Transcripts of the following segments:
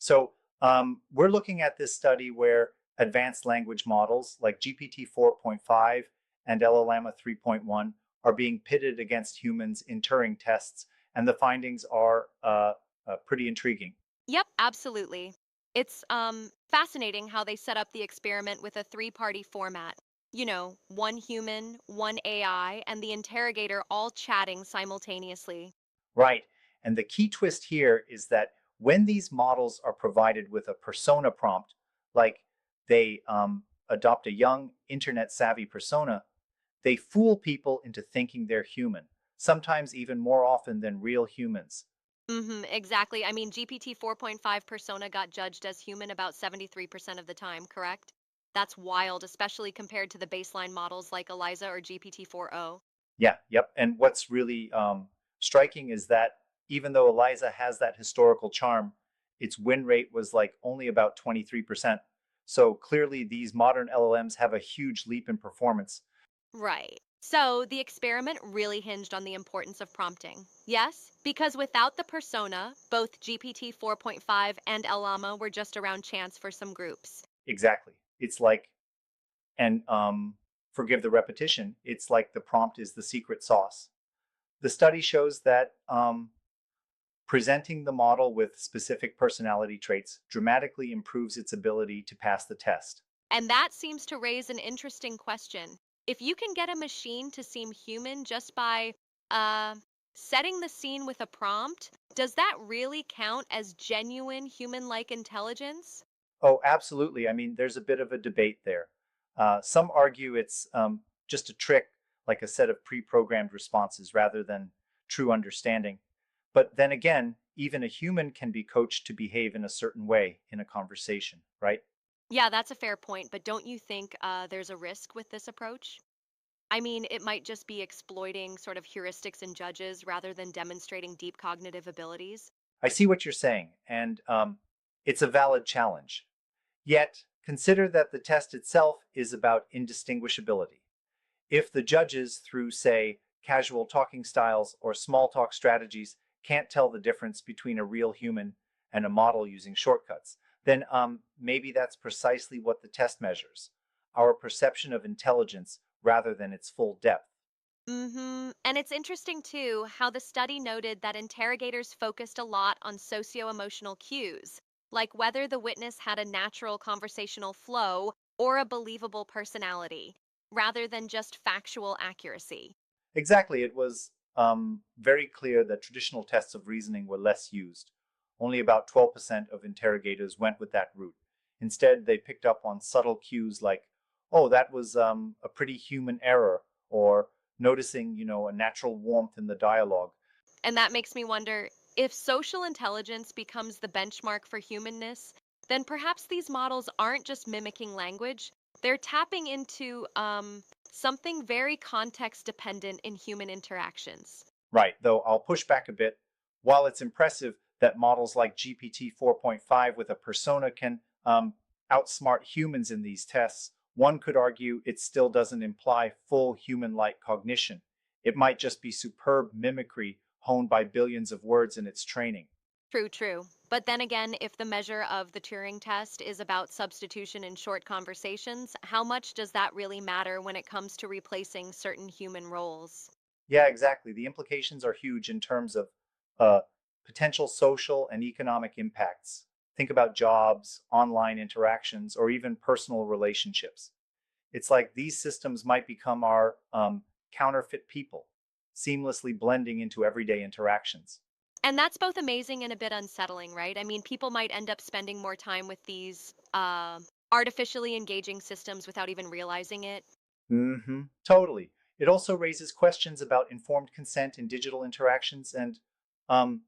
So we're looking at this study where advanced language models like GPT 4.5 and LLM 3.1 are being pitted against humans in Turing tests, and the findings are pretty intriguing. Yep, absolutely. It's fascinating how they set up the experiment with a three-party format. One human, one AI, and the interrogator all chatting simultaneously. Right. And the key twist here is that when these models are provided with a persona prompt, like they adopt a young internet savvy persona, they fool people into thinking they're human, sometimes even more often than real humans. Exactly. I mean, GPT 4.5 persona got judged as human about 73% of the time, correct? That's wild, especially compared to the baseline models like Eliza or GPT 4.0. Yeah, yep. And what's really striking is that even though Eliza has that historical charm, its win rate was like only about 23%. So clearly, these modern LLMs have a huge leap in performance. Right. So the experiment really hinged on the importance of prompting. Yes, because without the persona, both GPT 4.5 and Llama were just around chance for some groups. Exactly. It's like, and forgive the repetition, it's like the prompt is the secret sauce. The study shows that presenting the model with specific personality traits dramatically improves its ability to pass the test. And that seems to raise an interesting question. If you can get a machine to seem human just by uh, setting the scene with a prompt, does that really count as genuine human like intelligence? Oh, absolutely. I mean, there's a bit of a debate there. Some argue it's just a trick, like a set of pre programmed responses rather than true understanding. But then again, even a human can be coached to behave in a certain way in a conversation, right? Yeah, that's a fair point, but don't you think there's a risk with this approach? I mean, it might just be exploiting sort of heuristics and judges rather than demonstrating deep cognitive abilities. I see what you're saying, and it's a valid challenge. Yet, consider that the test itself is about indistinguishability. If the judges, through, say, casual talking styles or small talk strategies, can't tell the difference between a real human and a model using shortcuts, then maybe that's precisely what the test measures: our perception of intelligence rather than its full depth. And it's interesting too how the study noted that interrogators focused a lot on socio emotional cues, like whether the witness had a natural conversational flow or a believable personality, rather than just factual accuracy. Exactly, it was very clear that traditional tests of reasoning were less used. Only about 12% of interrogators went with that route. Instead, they picked up on subtle cues like, oh, that was a pretty human error, or noticing, a natural warmth in the dialogue. And that makes me wonder if social intelligence becomes the benchmark for humanness, then perhaps these models aren't just mimicking language, they're tapping into something very context dependent in human interactions. Right, though I'll push back a bit. While it's impressive that models like GPT 4.5 with a persona can outsmart humans in these tests, one could argue it still doesn't imply full human like cognition. It might just be superb mimicry honed by billions of words in its training. True, true. But then again, if the measure of the Turing test is about substitution in short conversations, how much does that really matter when it comes to replacing certain human roles? Yeah, exactly. The implications are huge in terms of uh, potential social and economic impacts. Think about jobs, online interactions, or even personal relationships. It's like these systems might become our counterfeit people, seamlessly blending into everyday interactions. And that's both amazing and a bit unsettling, right? I mean, people might end up spending more time with these artificially engaging systems without even realizing it. Totally. It also raises questions about informed consent in digital interactions and um,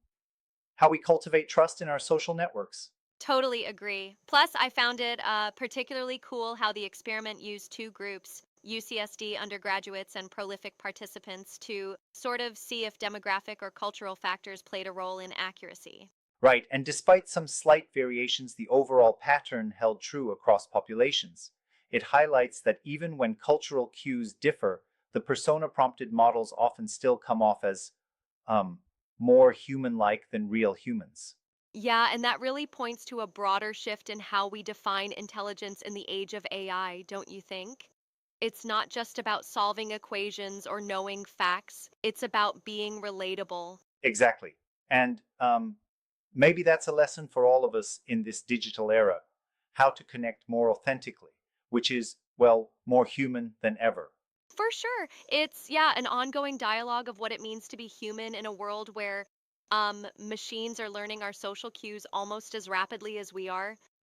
how we cultivate trust in our social networks. Totally agree. Plus, I found it particularly cool how the experiment used two groups, UCSD undergraduates and prolific participants, to sort of see if demographic or cultural factors played a role in accuracy. Right, and despite some slight variations, the overall pattern held true across populations. It highlights that even when cultural cues differ, the persona prompted models often still come off as um, more human like than real humans. Yeah, and that really points to a broader shift in how we define intelligence in the age of AI, don't you think? It's not just about solving equations or knowing facts, it's about being relatable. Exactly. And maybe that's a lesson for all of us in this digital era, how to connect more authentically, which is, well, more human than ever. For sure. It's, yeah, an ongoing dialogue of what it means to be human in a world where machines are learning our social cues almost as rapidly as we are.